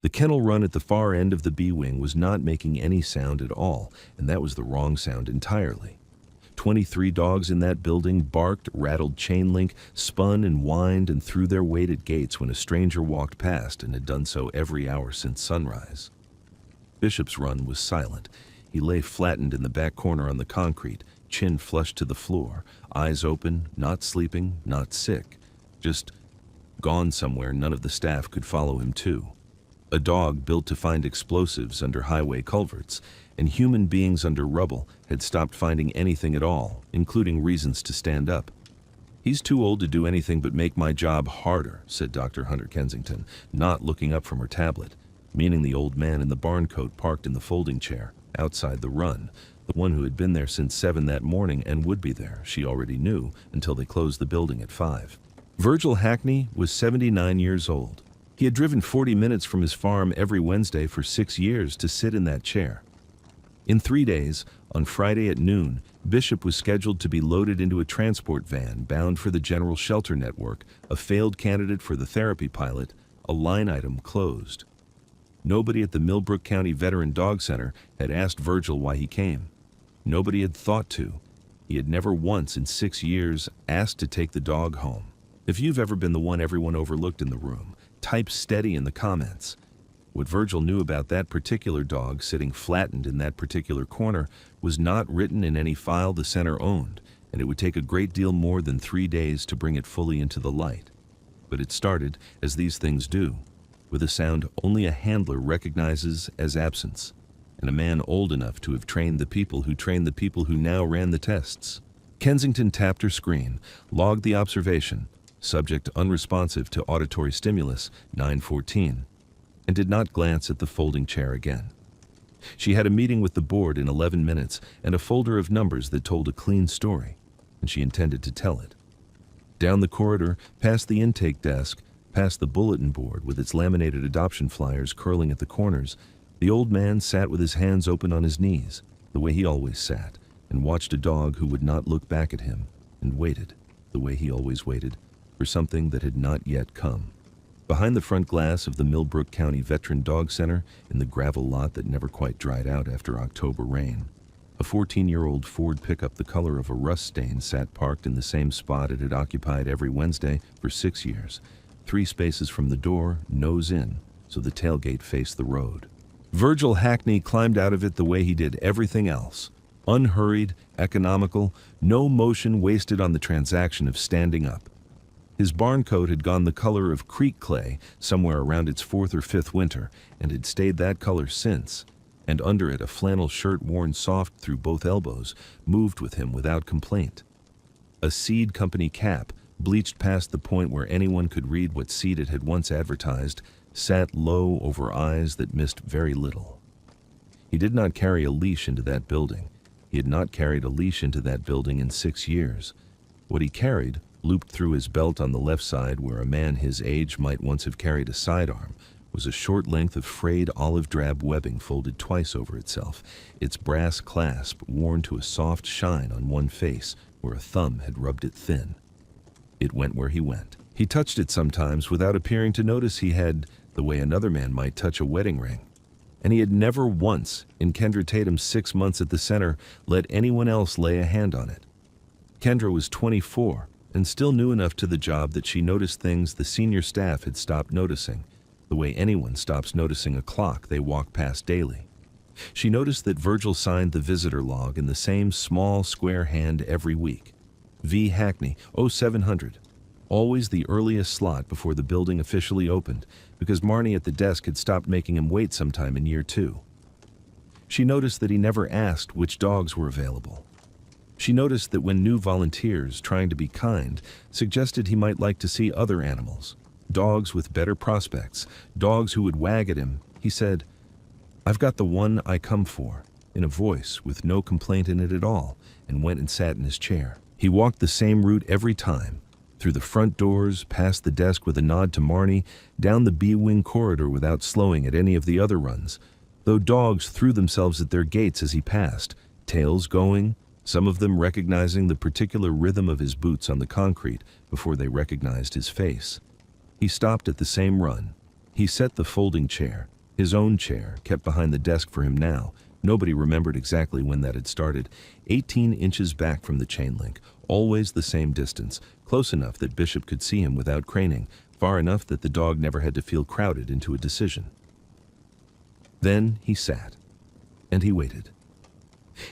The kennel run at the far end of the B wing was not making any sound at all, and that was the wrong sound entirely. 23 dogs in that building barked, rattled chain link, spun and whined and threw their weight at gates when a stranger walked past, and had done so every hour since sunrise. Bishop's run was silent. He lay flattened in the back corner on the concrete, chin flushed to the floor, eyes open, not sleeping, not sick, just gone somewhere none of the staff could follow him to. A dog built to find explosives under highway culverts, and human beings under rubble had stopped finding anything at all, including reasons to stand up. "He's too old to do anything but make my job harder," said Dr. Hunter Kensington, not looking up from her tablet, meaning the old man in the barn coat parked in the folding chair, outside the run, the one who had been there since 7 that morning and would be there, she already knew, until they closed the building at 5. Virgil Hackney was 79 years old. He had driven 40 minutes from his farm every Wednesday for 6 years to sit in that chair. In 3 days, on Friday at noon, Bishop was scheduled to be loaded into a transport van bound for the General Shelter Network, a failed candidate for the therapy pilot, a line item closed. Nobody at the Millbrook County Veteran Dog Center had asked Virgil why he came. Nobody had thought to. He had never once in 6 years asked to take the dog home. If you've ever been the one everyone overlooked in the room, type steady in the comments. What Virgil knew about that particular dog sitting flattened in that particular corner was not written in any file the center owned, and it would take a great deal more than 3 days to bring it fully into the light. But it started, as these things do, with a sound only a handler recognizes as absence, and a man old enough to have trained the people who now ran the tests. Kensington tapped her screen, logged the observation, subject unresponsive to auditory stimulus, 9:14, and did not glance at the folding chair again. She had a meeting with the board in 11 minutes and a folder of numbers that told a clean story, and she intended to tell it. Down the corridor, past the intake desk, past the bulletin board with its laminated adoption flyers curling at the corners, the old man sat with his hands open on his knees, the way he always sat, and watched a dog who would not look back at him, and waited, the way he always waited, for something that had not yet come. Behind the front glass of the Millbrook County Veteran Dog Center, in the gravel lot that never quite dried out after October rain, a 14-year-old Ford pickup the color of a rust stain sat parked in the same spot it had occupied every Wednesday for 6 years, 3 spaces from the door, nose in, so the tailgate faced the road. Virgil Hackney climbed out of it the way he did everything else, unhurried, economical, no motion wasted on the transaction of standing up. His barn coat had gone the color of creek clay somewhere around its 4th or 5th winter, and had stayed that color since, and under it a flannel shirt worn soft through both elbows moved with him without complaint. A seed company cap, bleached past the point where anyone could read what seed it had once advertised, sat low over eyes that missed very little. He did not carry a leash into that building. He had not carried a leash into that building in 6 years. What he carried, looped through his belt on the left side where a man his age might once have carried a sidearm, was a short length of frayed olive drab webbing folded twice over itself, its brass clasp worn to a soft shine on one face where a thumb had rubbed it thin. It went where he went. He touched it sometimes without appearing to notice he had, the way another man might touch a wedding ring. And he had never once, in Kendra Tatum's 6 months at the center, let anyone else lay a hand on it. Kendra was 24, and still new enough to the job that she noticed things the senior staff had stopped noticing, the way anyone stops noticing a clock they walk past daily. She noticed that Virgil signed the visitor log in the same small square hand every week. V. Hackney, 0700. Always the earliest slot before the building officially opened, because Marnie at the desk had stopped making him wait sometime in year 2. She noticed that he never asked which dogs were available. She noticed that when new volunteers, trying to be kind, suggested he might like to see other animals, dogs with better prospects, dogs who would wag at him, he said, "I've got the one I come for," in a voice with no complaint in it at all, and went and sat in his chair. He walked the same route every time, through the front doors, past the desk with a nod to Marnie, down the B-wing corridor without slowing at any of the other runs, though dogs threw themselves at their gates as he passed, tails going, some of them recognizing the particular rhythm of his boots on the concrete before they recognized his face. He stopped at the same run, He set the folding chair, his own chair, kept behind the desk for him now. Nobody remembered exactly when that had started. 18 inches back from the chain link, always the same distance, close enough that Bishop could see him without craning, far enough that the dog never had to feel crowded into a decision. Then he sat, and he waited.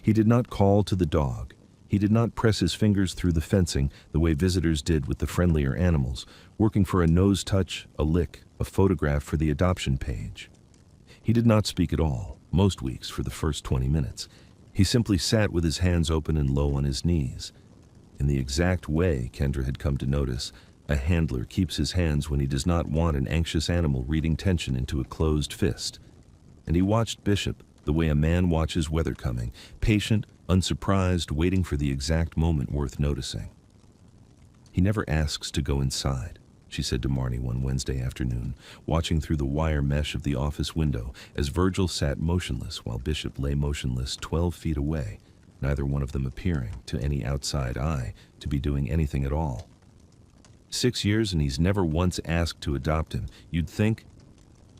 He did not call to the dog. He did not press his fingers through the fencing the way visitors did with the friendlier animals, working for a nose touch, a lick, a photograph for the adoption page. He did not speak at all, most weeks for the first 20 minutes. He simply sat with his hands open and low on his knees. In the exact way Kendra had come to notice, a handler keeps his hands when he does not want an anxious animal reading tension into a closed fist. And he watched Bishop the way a man watches weather coming, patient, unsurprised, waiting for the exact moment worth noticing. "He never asks to go inside," she said to Marnie one Wednesday afternoon, watching through the wire mesh of the office window as Virgil sat motionless while Bishop lay motionless 12 feet away, neither one of them appearing, to any outside eye, to be doing anything at all. 6 years and he's never once asked to adopt him. You'd think...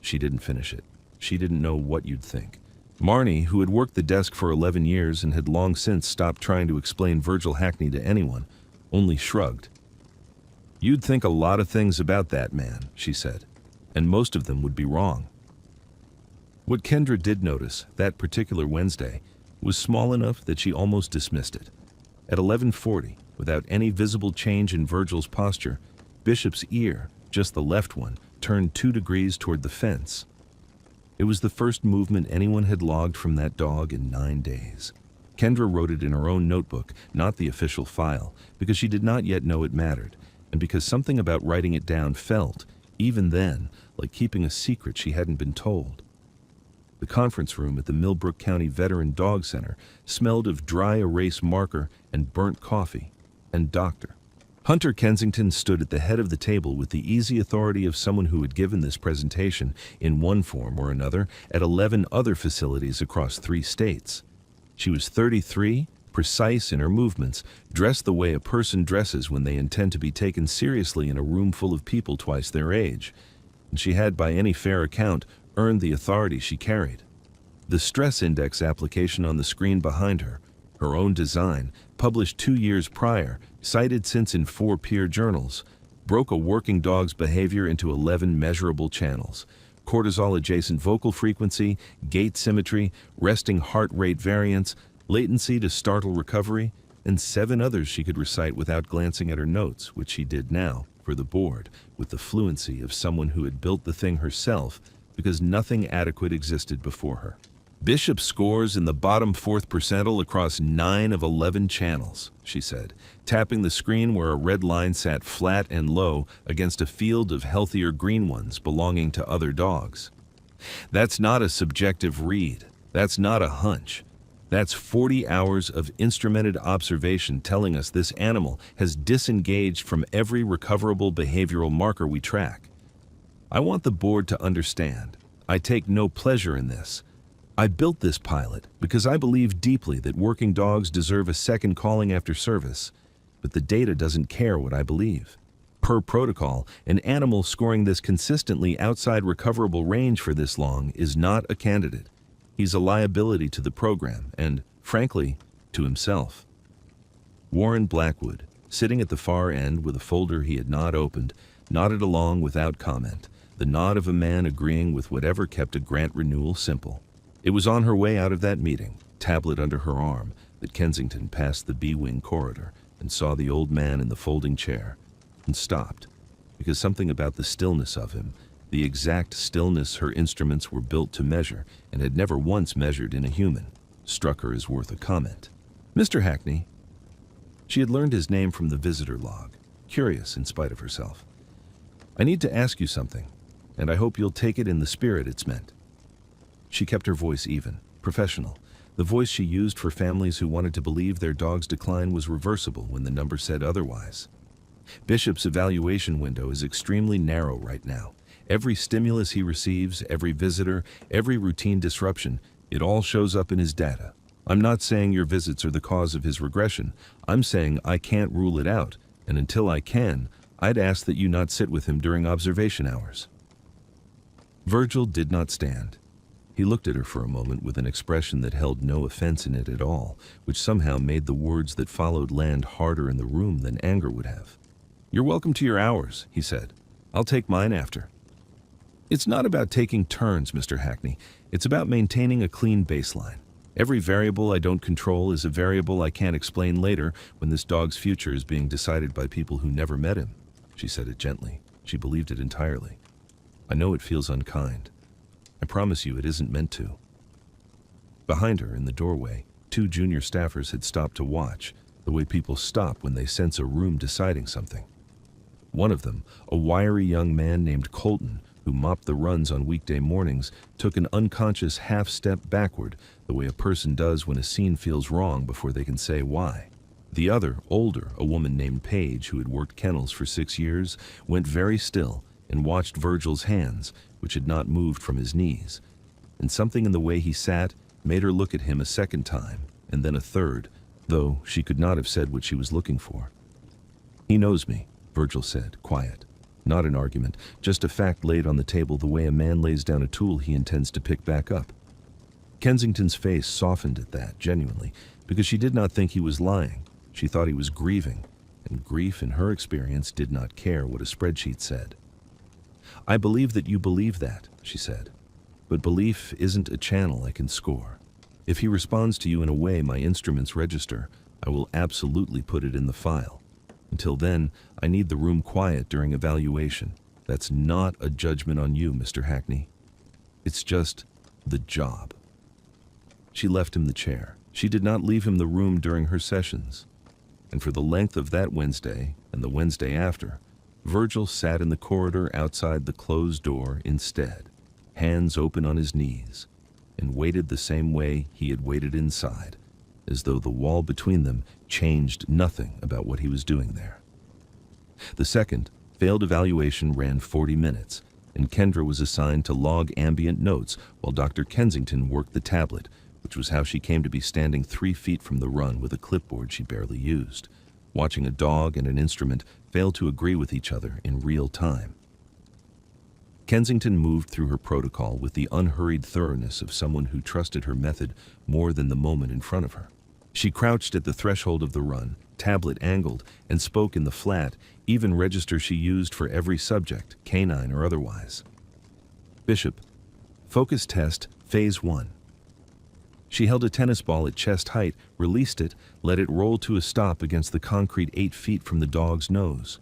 She didn't finish it. She didn't know what you'd think. Marnie, who had worked the desk for 11 years and had long since stopped trying to explain Virgil Hackney to anyone, only shrugged. "You'd think a lot of things about that man," she said, "and most of them would be wrong." What Kendra did notice, that particular Wednesday, was small enough that she almost dismissed it. At 11:40, without any visible change in Virgil's posture, Bishop's ear, just the left one, turned 2 degrees toward the fence. It was the first movement anyone had logged from that dog in 9 days. Kendra wrote it in her own notebook, not the official file, because she did not yet know it mattered, and because something about writing it down felt, even then, like keeping a secret she hadn't been told. The conference room at the Millbrook County Veteran Dog Center smelled of dry erase marker and burnt coffee, and Dr. Hunter Kensington stood at the head of the table with the easy authority of someone who had given this presentation, in one form or another, at 11 other facilities across 3 states. She was 33, precise in her movements, dressed the way a person dresses when they intend to be taken seriously in a room full of people twice their age. And she had, by any fair account, earned the authority she carried. The stress index application on the screen behind her, her own design, published 2 years prior, cited since in 4 peer journals, broke a working dog's behavior into 11 measurable channels: cortisol-adjacent vocal frequency, gait symmetry, resting heart rate variance, latency to startle recovery, and 7 others she could recite without glancing at her notes, which she did now, for the board, with the fluency of someone who had built the thing herself because nothing adequate existed before her. "Bishop scores in the bottom 4th percentile across 9 of 11 channels," she said, tapping the screen where a red line sat flat and low against a field of healthier green ones belonging to other dogs. "That's not a subjective read. That's not a hunch. That's 40 hours of instrumented observation telling us this animal has disengaged from every recoverable behavioral marker we track. I want the board to understand. I take no pleasure in this. I built this pilot because I believe deeply that working dogs deserve a second calling after service, but the data doesn't care what I believe. Per protocol, an animal scoring this consistently outside recoverable range for this long is not a candidate. He's a liability to the program and, frankly, to himself." Warren Blackwood, sitting at the far end with a folder he had not opened, nodded along without comment, the nod of a man agreeing with whatever kept a grant renewal simple. It was on her way out of that meeting, tablet under her arm, that Kensington passed the B-wing corridor and saw the old man in the folding chair, and stopped, because something about the stillness of him, the exact stillness her instruments were built to measure and had never once measured in a human, struck her as worth a comment. "Mr. Hackney." She had learned his name from the visitor log, curious in spite of herself. "I need to ask you something, and I hope you'll take it in the spirit it's meant." She kept her voice even, professional, the voice she used for families who wanted to believe their dog's decline was reversible when the number said otherwise. "Bishop's evaluation window is extremely narrow right now. Every stimulus he receives, every visitor, every routine disruption, it all shows up in his data. I'm not saying your visits are the cause of his regression. I'm saying I can't rule it out, and until I can, I'd ask that you not sit with him during observation hours." Virgil did not stand. He looked at her for a moment with an expression that held no offense in it at all, which somehow made the words that followed land harder in the room than anger would have. "You're welcome to your hours," he said. "I'll take mine after." "It's not about taking turns, Mr. Hackney. It's about maintaining a clean baseline. Every variable I don't control is a variable I can't explain later when this dog's future is being decided by people who never met him." She said it gently. She believed it entirely. "I know it feels unkind. I promise you it isn't meant to." Behind her, in the doorway, 2 junior staffers had stopped to watch, the way people stop when they sense a room deciding something. One of them, a wiry young man named Colton, who mopped the runs on weekday mornings, took an unconscious half-step backward, the way a person does when a scene feels wrong before they can say why. The other, older, a woman named Paige, who had worked kennels for 6 years, went very still and watched Virgil's hands, which had not moved from his knees. And something in the way he sat made her look at him a second time, and then a third, though she could not have said what she was looking for. "He knows me," Virgil said, quiet. Not an argument, just a fact laid on the table the way a man lays down a tool he intends to pick back up. Kensington's face softened at that, genuinely, because she did not think he was lying. She thought he was grieving, and grief, in her experience, did not care what a spreadsheet said. "I believe that you believe that," she said. "But belief isn't a channel I can score. If he responds to you in a way my instruments register, I will absolutely put it in the file. Until then, I need the room quiet during evaluation. That's not a judgment on you, Mr. Hackney. It's just the job." She left him the chair. She did not leave him the room during her sessions. And for the length of that Wednesday and the Wednesday after, Virgil sat in the corridor outside the closed door instead, hands open on his knees, and waited the same way he had waited inside, as though the wall between them changed nothing about what he was doing there. The second, failed evaluation ran 40 minutes, and Kendra was assigned to log ambient notes while Dr. Kensington worked the tablet, which was how she came to be standing 3 feet from the run with a clipboard she barely used, watching a dog and an instrument fail to agree with each other in real time. Kensington moved through her protocol with the unhurried thoroughness of someone who trusted her method more than the moment in front of her. She crouched at the threshold of the run, tablet angled, and spoke in the flat, even register she used for every subject, canine or otherwise. "Bishop, focus test, phase 1. She held a tennis ball at chest height, released it, let it roll to a stop against the concrete 8 feet from the dog's nose.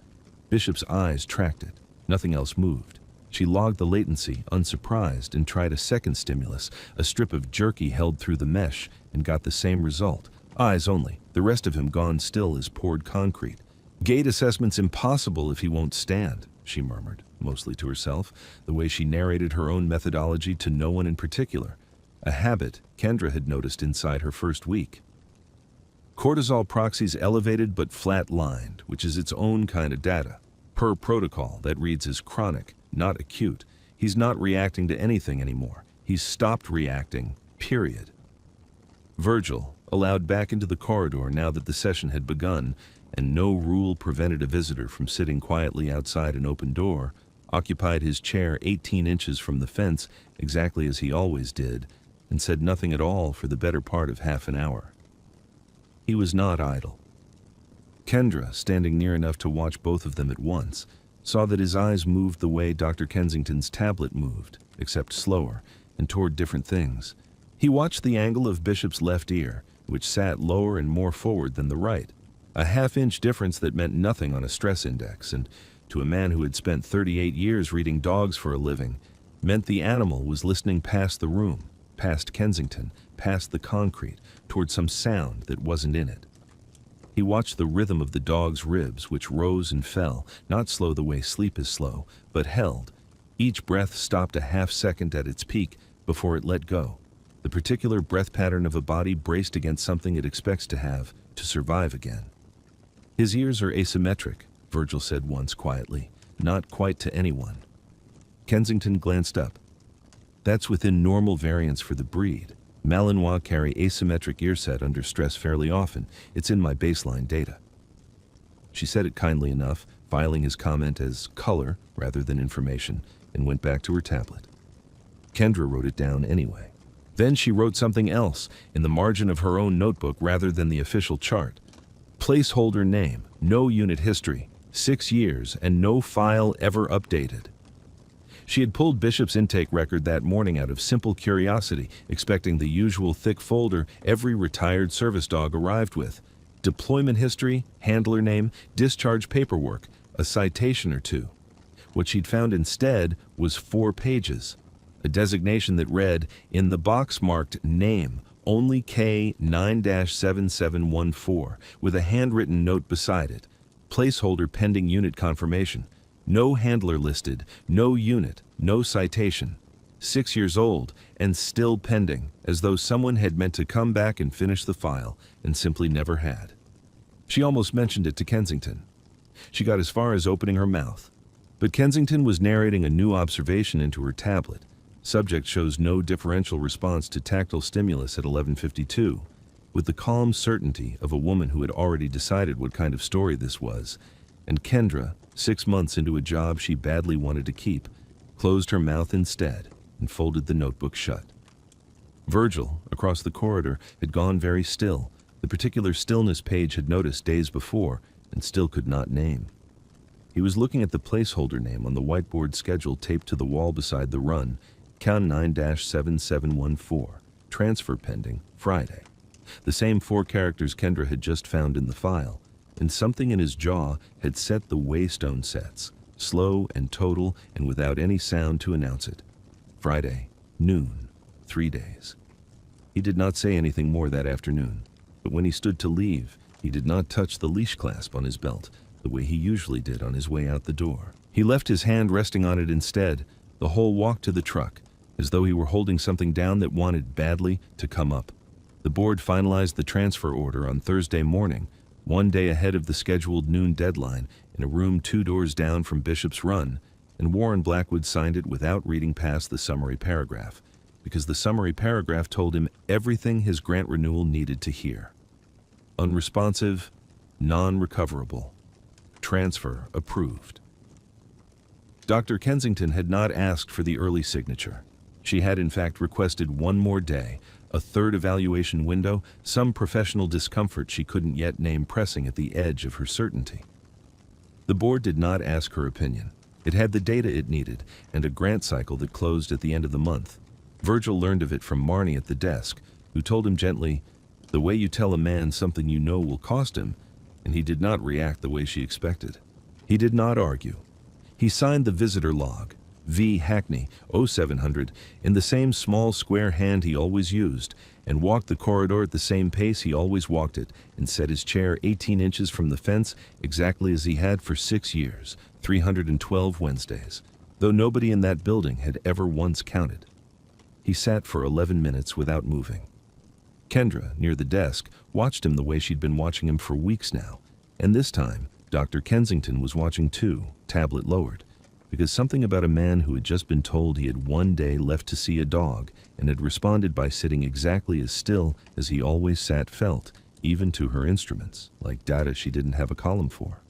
Bishop's eyes tracked it. Nothing else moved. She logged the latency, unsurprised, and tried a second stimulus, a strip of jerky held through the mesh, and got the same result. Eyes only, the rest of him gone still as poured concrete. "Gait assessment's impossible if he won't stand," she murmured, mostly to herself, the way she narrated her own methodology to no one in particular. A habit Kendra had noticed inside her first week. "Cortisol proxies elevated but flat-lined, which is its own kind of data. Per protocol, that reads as chronic, not acute. He's not reacting to anything anymore. He's stopped reacting, period." Virgil, allowed back into the corridor now that the session had begun, and no rule prevented a visitor from sitting quietly outside an open door, occupied his chair 18 inches from the fence, exactly as he always did, and said nothing at all for the better part of half an hour. He was not idle. Kendra, standing near enough to watch both of them at once, saw that his eyes moved the way Dr. Kensington's tablet moved, except slower, and toward different things. He watched the angle of Bishop's left ear, which sat lower and more forward than the right, a half-inch difference that meant nothing on a stress index, and to a man who had spent 38 years reading dogs for a living, meant the animal was listening past the room, past Kensington, past the concrete, toward some sound that wasn't in it. He watched the rhythm of the dog's ribs, which rose and fell, not slow the way sleep is slow, but held. Each breath stopped a half-second at its peak before it let go, the particular breath pattern of a body braced against something it expects to have to survive again. "His ears are asymmetric," Virgil said once quietly, not quite to anyone. Kensington glanced up. "That's within normal variance for the breed. Malinois carry asymmetric ear set under stress fairly often. It's in my baseline data." She said it kindly enough, filing his comment as color rather than information, and went back to her tablet. Kendra wrote it down anyway. Then she wrote something else in the margin of her own notebook rather than the official chart. Placeholder name, no unit history, 6 years, and no file ever updated. She had pulled Bishop's intake record that morning out of simple curiosity, expecting the usual thick folder every retired service dog arrived with. Deployment history, handler name, discharge paperwork, a citation or two. What she'd found instead was 4 pages. A designation that read, in the box marked name, only K9-7714, with a handwritten note beside it. Placeholder pending unit confirmation. No handler listed, no unit, no citation. 6 years old and still pending, as though someone had meant to come back and finish the file and simply never had. She almost mentioned it to Kensington. She got as far as opening her mouth. But Kensington was narrating a new observation into her tablet. Subject shows no differential response to tactile stimulus at 11:52, with the calm certainty of a woman who had already decided what kind of story this was. And Kendra, 6 months into a job she badly wanted to keep, closed her mouth instead and folded the notebook shut. Virgil, across the corridor, had gone very still, the particular stillness Paige had noticed days before and still could not name. He was looking at the placeholder name on the whiteboard schedule taped to the wall beside the run, count 9-7714, transfer pending, Friday. The same 4 characters Kendra had just found in the file, and something in his jaw had set the Waystone sets, slow and total and without any sound to announce it. Friday, noon, 3 days. He did not say anything more that afternoon, but when he stood to leave, he did not touch the leash clasp on his belt the way he usually did on his way out the door. He left his hand resting on it instead, the whole walk to the truck, as though he were holding something down that wanted badly to come up. The board finalized the transfer order on Thursday morning, 1 day ahead of the scheduled noon deadline, in a room 2 doors down from Bishop's Run, and Warren Blackwood signed it without reading past the summary paragraph, because the summary paragraph told him everything his grant renewal needed to hear. Unresponsive, non-recoverable. Transfer approved. Dr. Kensington had not asked for the early signature. She had in fact requested 1 more day, a 3rd evaluation window, some professional discomfort she couldn't yet name pressing at the edge of her certainty. The board did not ask her opinion. It had the data it needed and a grant cycle that closed at the end of the month. Virgil learned of it from Marnie at the desk, who told him gently, "The way you tell a man something you know will cost him," and he did not react the way she expected. He did not argue. He signed the visitor log, V. Hackney, 0700, in the same small square hand he always used, and walked the corridor at the same pace he always walked it, and set his chair 18 inches from the fence exactly as he had for 6 years, 312 Wednesdays, though nobody in that building had ever once counted. He sat for 11 minutes without moving. Kendra, near the desk, watched him the way she'd been watching him for weeks now, and this time, Dr. Kensington was watching too, tablet lowered, because something about a man who had just been told he had 1 day left to see a dog and had responded by sitting exactly as still as he always sat felt, even to her instruments, like data she didn't have a column for.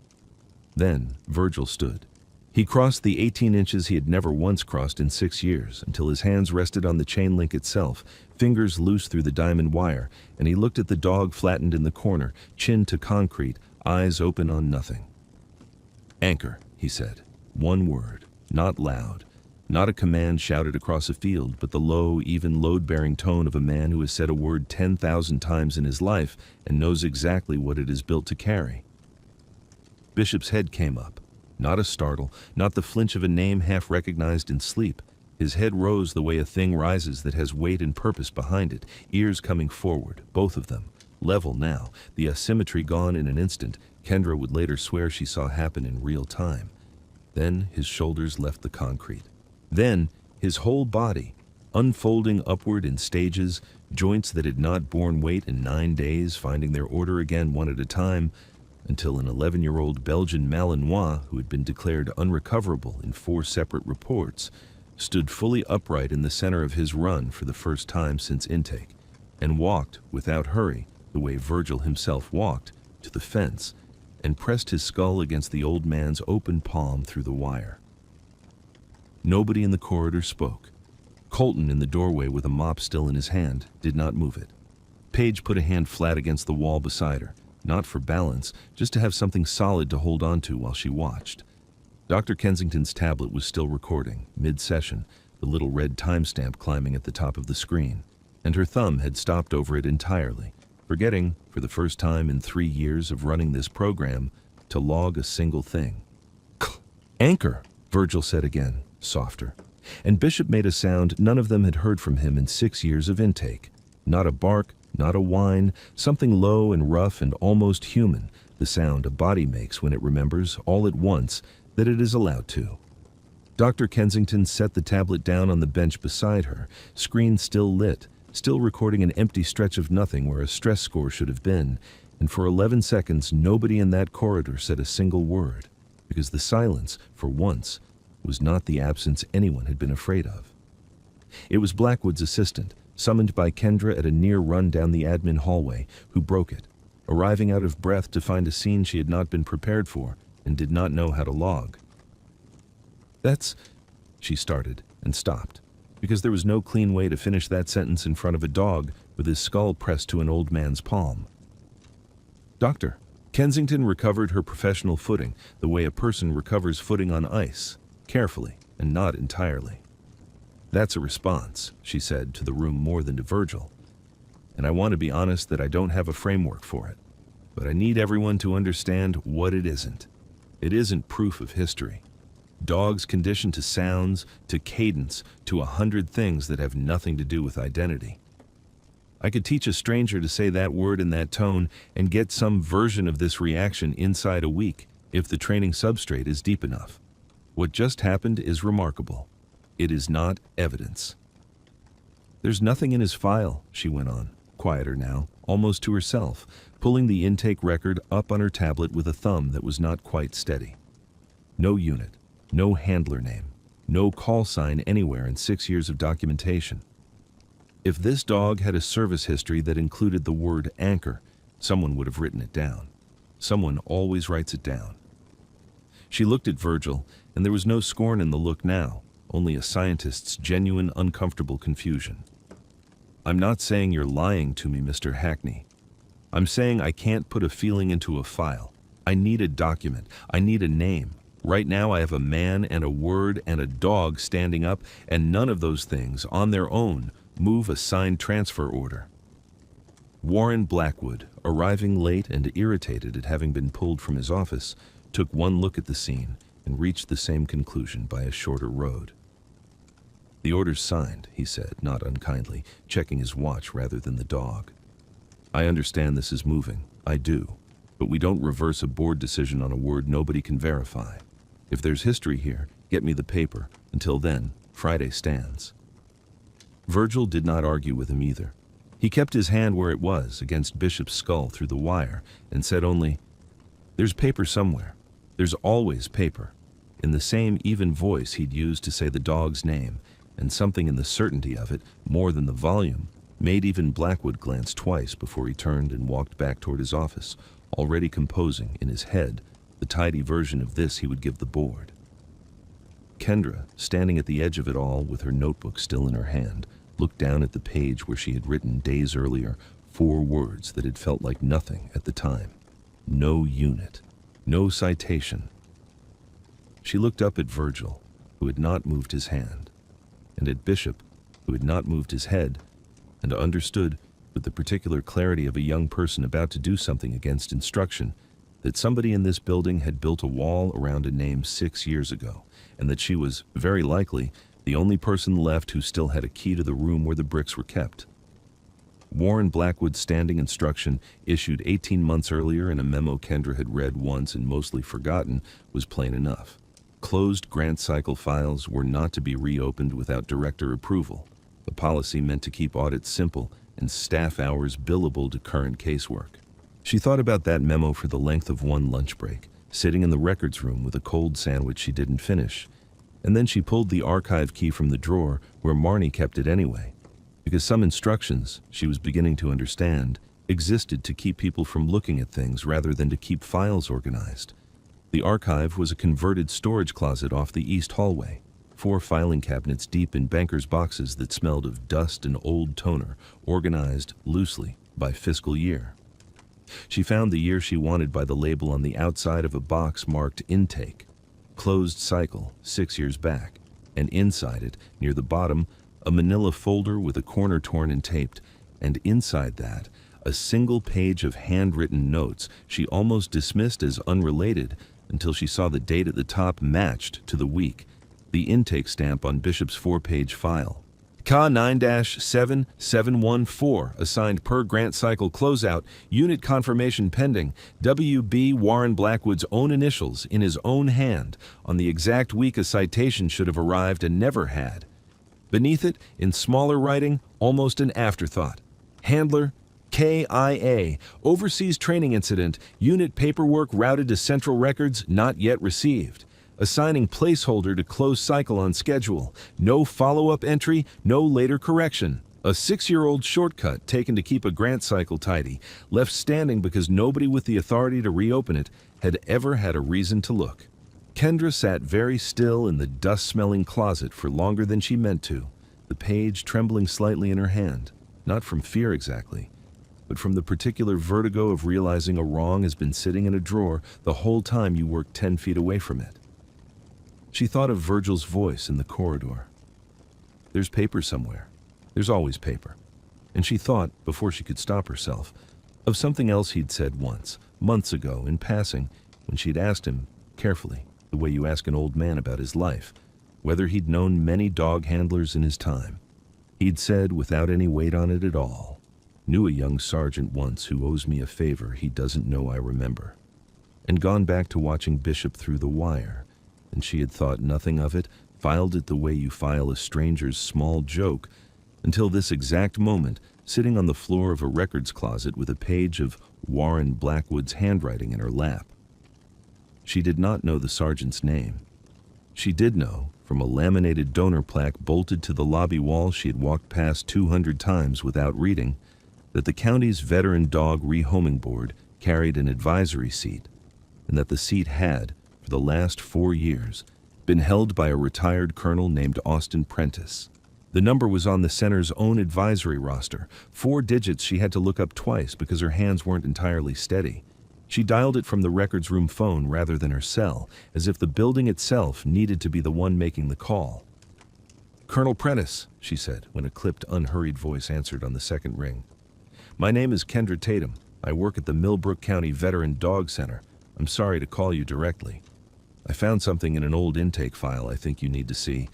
Then Virgil stood. He crossed the 18 inches he had never once crossed in 6 years, until his hands rested on the chain link itself, fingers loose through the diamond wire, and he looked at the dog flattened in the corner, chin to concrete, eyes open on nothing. "Anchor," he said. 1 word, not loud, not a command shouted across a field, but the low, even load-bearing tone of a man who has said a word 10,000 times in his life and knows exactly what it is built to carry. Bishop's head came up. Not a startle, not the flinch of a name half recognized in sleep. His head rose the way a thing rises that has weight and purpose behind it, ears coming forward, both of them, level now, the asymmetry gone in an instant, Kendra would later swear she saw happen in real time. Then his shoulders left the concrete. Then his whole body, unfolding upward in stages, joints that had not borne weight in 9 days, finding their order again one at a time, until an 11-year-old Belgian Malinois, who had been declared unrecoverable in 4 separate reports, stood fully upright in the center of his run for the first time since intake, and walked, without hurry, the way Virgil himself walked, to the fence, and pressed his skull against the old man's open palm through the wire. Nobody in the corridor spoke. Colton, in the doorway with a mop still in his hand, did not move it. Paige put a hand flat against the wall beside her, not for balance, just to have something solid to hold on to while she watched. Dr. Kensington's tablet was still recording, mid-session, the little red timestamp climbing at the top of the screen, and her thumb had stopped over it entirely, forgetting, for the first time in 3 years of running this program, to log a single thing. "Anchor," Virgil said again, softer. And Bishop made a sound none of them had heard from him in 6 years of intake. Not a bark, not a whine, something low and rough and almost human, the sound a body makes when it remembers, all at once, that it is allowed to. Dr. Kensington set the tablet down on the bench beside her, screen still lit, still recording an empty stretch of nothing where a stress score should have been, and for 11 seconds nobody in that corridor said a single word, because the silence, for once, was not the absence anyone had been afraid of. It was Blackwood's assistant, summoned by Kendra at a near run down the admin hallway, who broke it, arriving out of breath to find a scene she had not been prepared for and did not know how to log. "That's," she started and stopped, because there was no clean way to finish that sentence in front of a dog with his skull pressed to an old man's palm. "Doctor." Kensington recovered her professional footing, the way a person recovers footing on ice, carefully and not entirely. "That's a response," she said to the room more than to Virgil. "And I want to be honest that I don't have a framework for it. But I need everyone to understand what it isn't. It isn't proof of history. Dogs conditioned to sounds, to cadence, to 100 things that have nothing to do with identity. I could teach a stranger to say that word in that tone and get some version of this reaction inside a week if the training substrate is deep enough. What just happened is remarkable. It is not evidence." "There's nothing in his file," she went on, quieter now, almost to herself, pulling the intake record up on her tablet with a thumb that was not quite steady. "No unit, no handler name, no call sign anywhere in 6 years of documentation. If this dog had a service history that included the word anchor, someone would have written it down. Someone always writes it down." She looked at Virgil, and there was no scorn in the look now, only a scientist's genuine, uncomfortable confusion. "I'm not saying you're lying to me, Mr. Hackney. I'm saying I can't put a feeling into a file. I need a document. I need a name. Right now I have a man and a word and a dog standing up, and none of those things, on their own, move a signed transfer order." Warren Blackwood, arriving late and irritated at having been pulled from his office, took one look at the scene and reached the same conclusion by a shorter road. "The order's signed," he said, not unkindly, checking his watch rather than the dog. "I understand this is moving. I do. But we don't reverse a board decision on a word nobody can verify. If there's history here, get me the paper. Until then, Friday stands." Virgil did not argue with him either. He kept his hand where it was, against Bishop's skull through the wire, and said only, "There's paper somewhere. There's always paper," in the same even voice he'd used to say the dog's name, and something in the certainty of it, more than the volume, made even Blackwood glance twice before he turned and walked back toward his office, already composing, in his head, the tidy version of this he would give the board. Kendra, standing at the edge of it all with her notebook still in her hand, looked down at the page where she had written days earlier 4 words that had felt like nothing at the time. No unit. No citation. She looked up at Virgil, who had not moved his hand, and at Bishop, who had not moved his head, and understood, with the particular clarity of a young person about to do something against instruction, that somebody in this building had built a wall around a name 6 years ago, and that she was, very likely, the only person left who still had a key to the room where the bricks were kept. Warren Blackwood's standing instruction, issued 18 months earlier in a memo Kendra had read once and mostly forgotten, was plain enough. Closed grant cycle files were not to be reopened without director approval, a policy meant to keep audits simple and staff hours billable to current casework. She thought about that memo for the length of one lunch break, sitting in the records room with a cold sandwich she didn't finish, and then she pulled the archive key from the drawer where Marnie kept it anyway, because some instructions, she was beginning to understand, existed to keep people from looking at things rather than to keep files organized. The archive was a converted storage closet off the east hallway, 4 filing cabinets deep in banker's boxes that smelled of dust and old toner, organized loosely by fiscal year. She found the year she wanted by the label on the outside of a box marked intake, closed cycle 6 years back, and inside it, near the bottom, a manila folder with a corner torn and taped, and inside that, a single page of handwritten notes she almost dismissed as unrelated until she saw the date at the top matched to the week, the intake stamp on Bishop's 4-page file. K9-7714, assigned per grant cycle closeout, unit confirmation pending, W.B. Warren Blackwood's own initials in his own hand on the exact week a citation should have arrived and never had. Beneath it, in smaller writing, almost an afterthought. Handler, KIA, Overseas Training Incident, unit paperwork routed to Central Records, not yet received. Assigning placeholder to close cycle on schedule. No follow-up entry, no later correction. A 6-year-old shortcut taken to keep a grant cycle tidy, left standing because nobody with the authority to reopen it had ever had a reason to look. Kendra sat very still in the dust-smelling closet for longer than she meant to, the page trembling slightly in her hand, not from fear exactly, but from the particular vertigo of realizing a wrong has been sitting in a drawer the whole time you worked 10 feet away from it. She thought of Virgil's voice in the corridor. There's paper somewhere. There's always paper. And she thought, before she could stop herself, of something else he'd said once, months ago, in passing, when she'd asked him, carefully, the way you ask an old man about his life, whether he'd known many dog handlers in his time. He'd said, without any weight on it at all, "Knew a young sergeant once who owes me a favor he doesn't know I remember," and gone back to watching Bishop through the wire. And she had thought nothing of it, filed it the way you file a stranger's small joke, until this exact moment, sitting on the floor of a records closet with a page of Warren Blackwood's handwriting in her lap. She did not know the sergeant's name. She did know, from a laminated donor plaque bolted to the lobby wall she had walked past 200 times without reading, that the county's Veteran Dog Rehoming Board carried an advisory seat, and that the seat had, for the last 4 years, been held by a retired colonel named Austin Prentice. The number was on the center's own advisory roster, 4 digits she had to look up twice because her hands weren't entirely steady. She dialed it from the records room phone rather than her cell, as if the building itself needed to be the one making the call. "Colonel Prentice," she said, when a clipped, unhurried voice answered on the second ring. "My name is Kendra Tatum. I work at the Millbrook County Veteran Dog Center. I'm sorry to call you directly. I found something in an old intake file I think you need to see,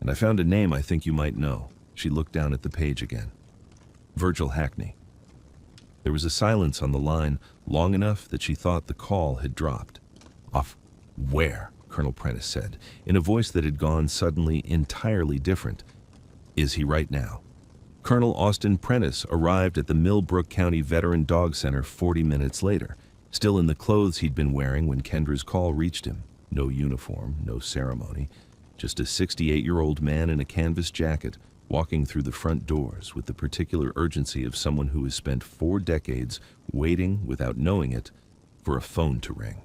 and I found a name I think you might know." She looked down at the page again. "Virgil Hackney." There was a silence on the line, long enough that she thought the call had dropped. "Off where?" Colonel Prentice said, in a voice that had gone suddenly entirely different. "Is he right now?" Colonel Austin Prentice arrived at the Millbrook County Veteran Dog Center 40 minutes later, still in the clothes he'd been wearing when Kendra's call reached him. No uniform, no ceremony, just a 68-year-old man in a canvas jacket walking through the front doors with the particular urgency of someone who has spent 4 decades waiting, without knowing it, for a phone to ring.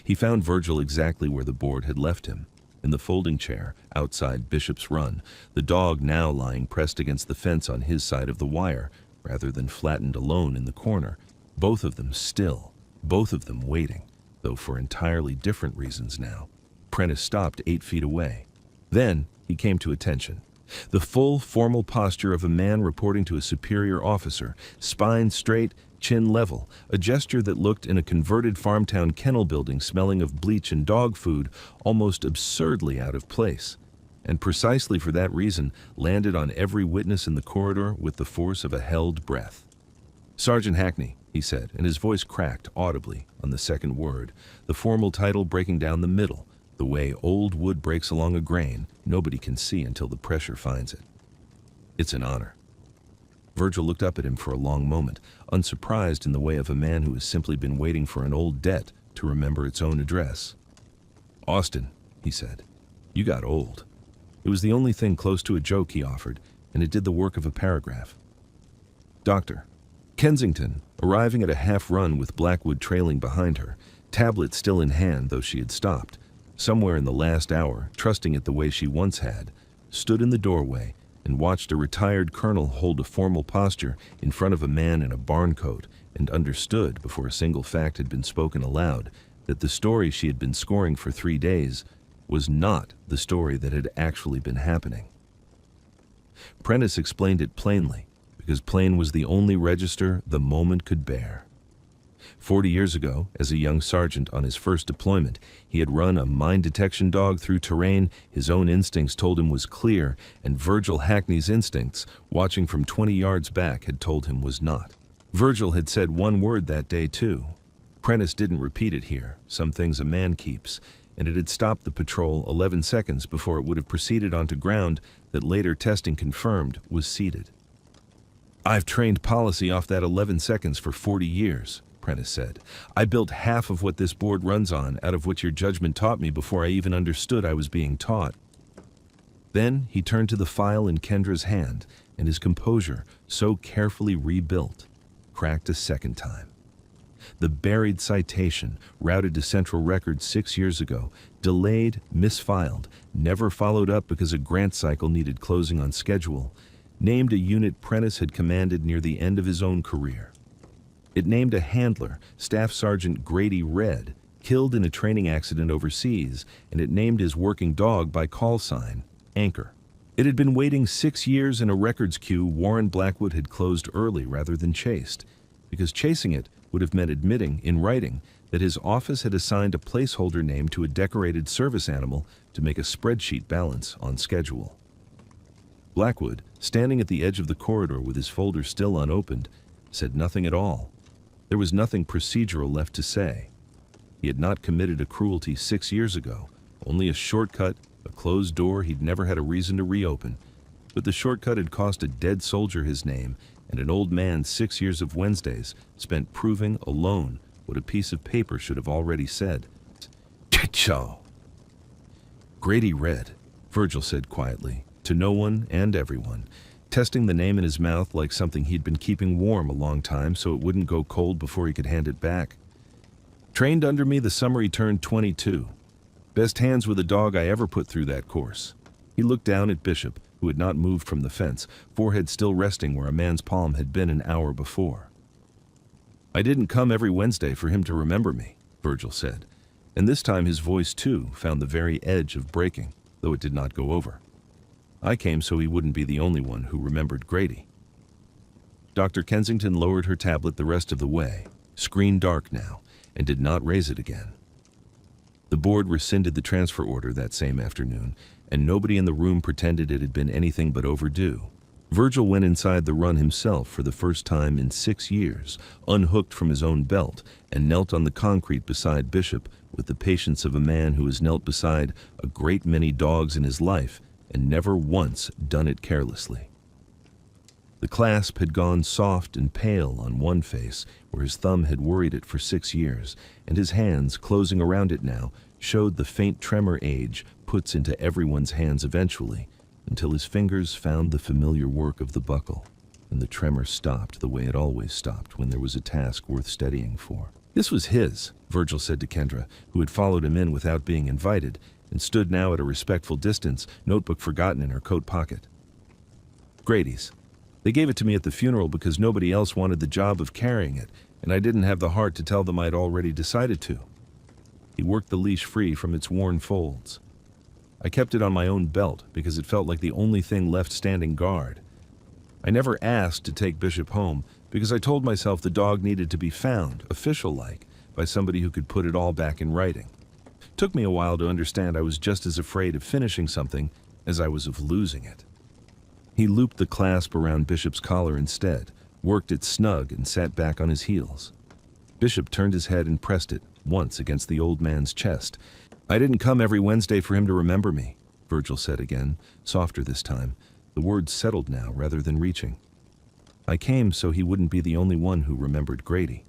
He found Virgil exactly where the board had left him, in the folding chair outside Bishop's Run, the dog now lying pressed against the fence on his side of the wire, rather than flattened alone in the corner, both of them still, both of them waiting, though for entirely different reasons now. Prentice stopped 8 feet away. Then he came to attention. The full, formal posture of a man reporting to a superior officer, spine straight, chin level, a gesture that looked, in a converted farmtown kennel building smelling of bleach and dog food, almost absurdly out of place, and precisely for that reason landed on every witness in the corridor with the force of a held breath. "Sergeant Hackney," he said, and his voice cracked audibly on the second word, the formal title breaking down the middle, the way old wood breaks along a grain nobody can see until the pressure finds it. "It's an honor." Virgil looked up at him for a long moment, unsurprised in the way of a man who has simply been waiting for an old debt to remember its own address. "Austin," he said, "you got old." It was the only thing close to a joke he offered, and it did the work of a paragraph. "Doctor." Kensington, arriving at a half-run with Blackwood trailing behind her, tablet still in hand though she had stopped, somewhere in the last hour, trusting it the way she once had, stood in the doorway and watched a retired colonel hold a formal posture in front of a man in a barn coat, and understood, before a single fact had been spoken aloud, that the story she had been scoring for 3 days was not the story that had actually been happening. Prentice explained it plainly, because plain was the only register the moment could bear. 40 years ago, as a young sergeant on his first deployment, he had run a mine detection dog through terrain his own instincts told him was clear, and Virgil Hackney's instincts, watching from 20 yards back, had told him was not. Virgil had said one word that day, too. Prentice didn't repeat it here, some things a man keeps, and it had stopped the patrol 11 seconds before it would have proceeded onto ground that later testing confirmed was ceded. "I've trained policy off that 11 seconds for 40 years, Prentice said. "I built half of what this board runs on out of what your judgment taught me before I even understood I was being taught." Then he turned to the file in Kendra's hand, and his composure, so carefully rebuilt, cracked a second time. The buried citation, routed to Central Records 6 years ago, delayed, misfiled, never followed up because a grant cycle needed closing on schedule, named a unit Prentice had commanded near the end of his own career. It named a handler, Staff Sergeant Grady Red, killed in a training accident overseas, and it named his working dog by call sign, Anchor. It had been waiting 6 years in a records queue Warren Blackwood had closed early rather than chased, because chasing it would have meant admitting, in writing, that his office had assigned a placeholder name to a decorated service animal to make a spreadsheet balance on schedule. Blackwood, standing at the edge of the corridor with his folder still unopened, said nothing at all. There was nothing procedural left to say. He had not committed a cruelty 6 years ago, only a shortcut, a closed door he'd never had a reason to reopen. But the shortcut had cost a dead soldier his name, and an old man 6 years of Wednesdays spent proving alone what a piece of paper should have already said. Cha-chow! Grady Red, Virgil said quietly, to no one and everyone, testing the name in his mouth like something he'd been keeping warm a long time so it wouldn't go cold before he could hand it back. "Trained under me the summer he turned 22. Best hands with a dog I ever put through that course." He looked down at Bishop, who had not moved from the fence, forehead still resting where a man's palm had been an hour before. "I didn't come every Wednesday for him to remember me," Virgil said, and this time his voice, too, found the very edge of breaking, though it did not go over. "I came so he wouldn't be the only one who remembered Grady." Dr. Kensington lowered her tablet the rest of the way, screen dark now, and did not raise it again. The board rescinded the transfer order that same afternoon, and nobody in the room pretended it had been anything but overdue. Virgil went inside the run himself for the first time in 6 years, unhooked from his own belt, and knelt on the concrete beside Bishop with the patience of a man who has knelt beside a great many dogs in his life and never once done it carelessly. The clasp had gone soft and pale on one face where his thumb had worried it for 6 years, and his hands, closing around it now, showed the faint tremor age puts into everyone's hands eventually, until his fingers found the familiar work of the buckle, and the tremor stopped the way it always stopped when there was a task worth steadying for. "This was his," Virgil said to Kendra, who had followed him in without being invited, and stood now at a respectful distance, notebook forgotten in her coat pocket. "Grady's. They gave it to me at the funeral because nobody else wanted the job of carrying it, and I didn't have the heart to tell them I'd already decided to." He worked the leash free from its worn folds. "I kept it on my own belt because it felt like the only thing left standing guard. I never asked to take Bishop home because I told myself the dog needed to be found, official-like, by somebody who could put it all back in writing. Took me a while to understand I was just as afraid of finishing something as I was of losing it." He looped the clasp around Bishop's collar instead, worked it snug, and sat back on his heels. Bishop turned his head and pressed it once against the old man's chest. "I didn't come every Wednesday for him to remember me," Virgil said again, softer this time, the words settled now rather than reaching. "I came so he wouldn't be the only one who remembered Grady."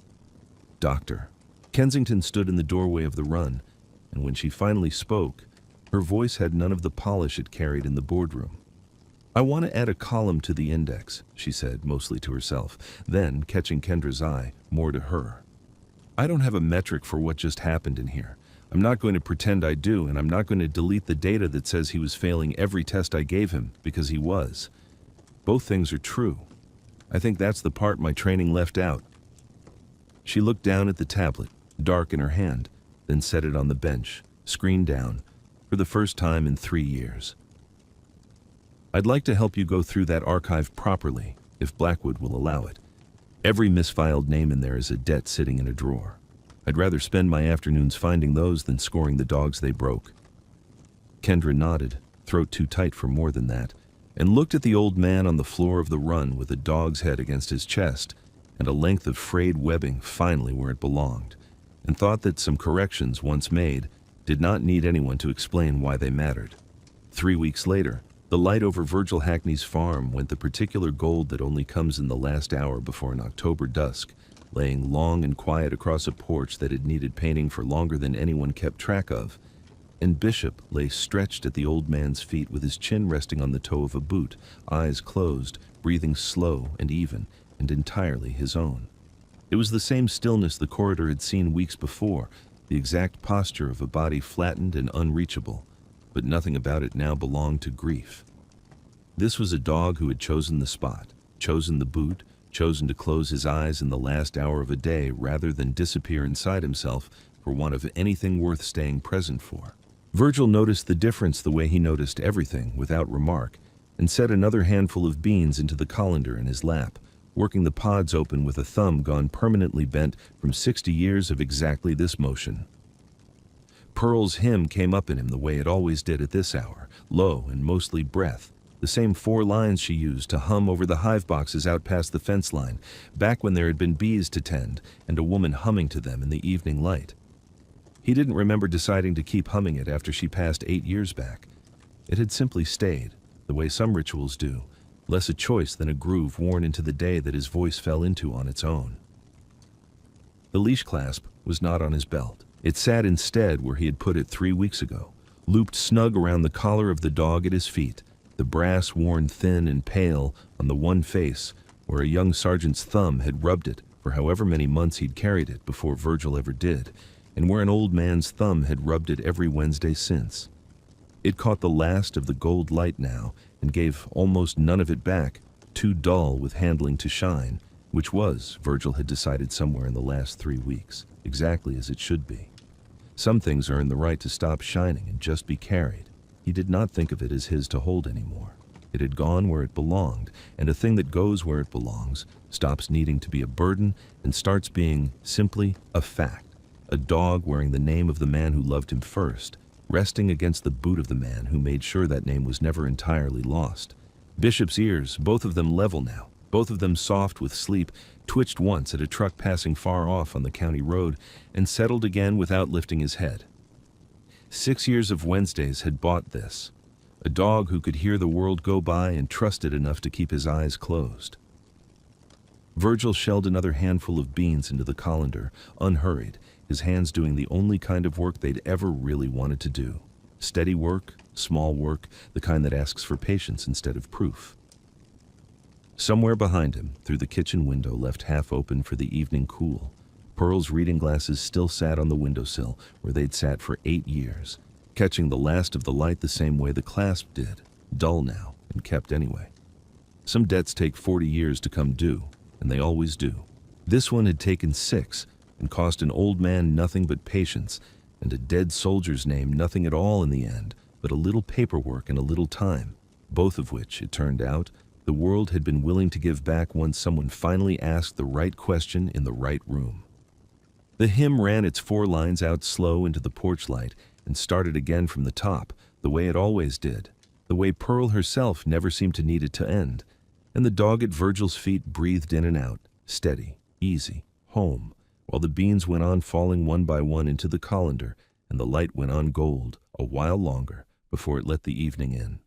"Doctor." Kensington stood in the doorway of the run, and when she finally spoke, her voice had none of the polish it carried in the boardroom. "I want to add a column to the index," she said, mostly to herself, then, catching Kendra's eye, more to her. "I don't have a metric for what just happened in here. I'm not going to pretend I do, and I'm not going to delete the data that says he was failing every test I gave him, because he was. Both things are true. I think that's the part my training left out. She looked down at the tablet, dark in her hand, then set it on the bench, screen down, for the first time in 3 years. I'd like to help you go through that archive properly, if Blackwood will allow it. Every misfiled name in there is a debt sitting in a drawer. I'd rather spend my afternoons finding those than scoring the dogs they broke. Kendra nodded, throat too tight for more than that, and looked at the old man on the floor of the run with a dog's head against his chest and a length of frayed webbing finally where it belonged, and thought that some corrections once made did not need anyone to explain why they mattered. 3 weeks later, the light over Virgil Hackney's farm went the particular gold that only comes in the last hour before an October dusk, laying long and quiet across a porch that had needed painting for longer than anyone kept track of, and Bishop lay stretched at the old man's feet with his chin resting on the toe of a boot, eyes closed, breathing slow and even, and entirely his own. It was the same stillness the corridor had seen weeks before, the exact posture of a body flattened and unreachable, but nothing about it now belonged to grief. This was a dog who had chosen the spot, chosen the boot, chosen to close his eyes in the last hour of a day rather than disappear inside himself for want of anything worth staying present for. Virgil noticed the difference the way he noticed everything without remark, and set another handful of beans into the colander in his lap, working the pods open with a thumb gone permanently bent from 60 years of exactly this motion. Pearl's hymn came up in him the way it always did at this hour, low and mostly breath, the same 4 lines she used to hum over the hive boxes out past the fence line, back when there had been bees to tend and a woman humming to them in the evening light. He didn't remember deciding to keep humming it after she passed 8 years back. It had simply stayed, the way some rituals do, less a choice than a groove worn into the day that his voice fell into on its own. The leash clasp was not on his belt. It sat instead where he had put it 3 weeks ago, looped snug around the collar of the dog at his feet, the brass worn thin and pale on the one face where a young sergeant's thumb had rubbed it for however many months he'd carried it before Virgil ever did, and where an old man's thumb had rubbed it every Wednesday since. It caught the last of the gold light now and gave almost none of it back, too dull with handling to shine, which was, Virgil had decided somewhere in the last 3 weeks, exactly as it should be. Some things earn the right to stop shining and just be carried. He did not think of it as his to hold anymore. It had gone where it belonged, and a thing that goes where it belongs stops needing to be a burden and starts being simply a fact. A dog wearing the name of the man who loved him first, resting against the boot of the man who made sure that name was never entirely lost. Bishop's ears, both of them level now, both of them soft with sleep, twitched once at a truck passing far off on the county road and settled again without lifting his head. 6 years of Wednesdays had bought this. A dog who could hear the world go by and trusted enough to keep his eyes closed. Virgil shelled another handful of beans into the colander, unhurried, his hands doing the only kind of work they'd ever really wanted to do. Steady work, small work, the kind that asks for patience instead of proof. Somewhere behind him, through the kitchen window left half open for the evening cool, Pearl's reading glasses still sat on the windowsill where they'd sat for 8 years, catching the last of the light the same way the clasp did, dull now and kept anyway. Some debts take 40 years to come due, and they always do. This one had taken 6 and cost an old man nothing but patience, and a dead soldier's name nothing at all in the end, but a little paperwork and a little time, both of which, it turned out, the world had been willing to give back once someone finally asked the right question in the right room. The hymn ran its 4 lines out slow into the porch light and started again from the top, the way it always did, the way Pearl herself never seemed to need it to end, and the dog at Virgil's feet breathed in and out, steady, easy, home, while the beans went on falling one by one into the colander and the light went on gold a while longer before it let the evening in.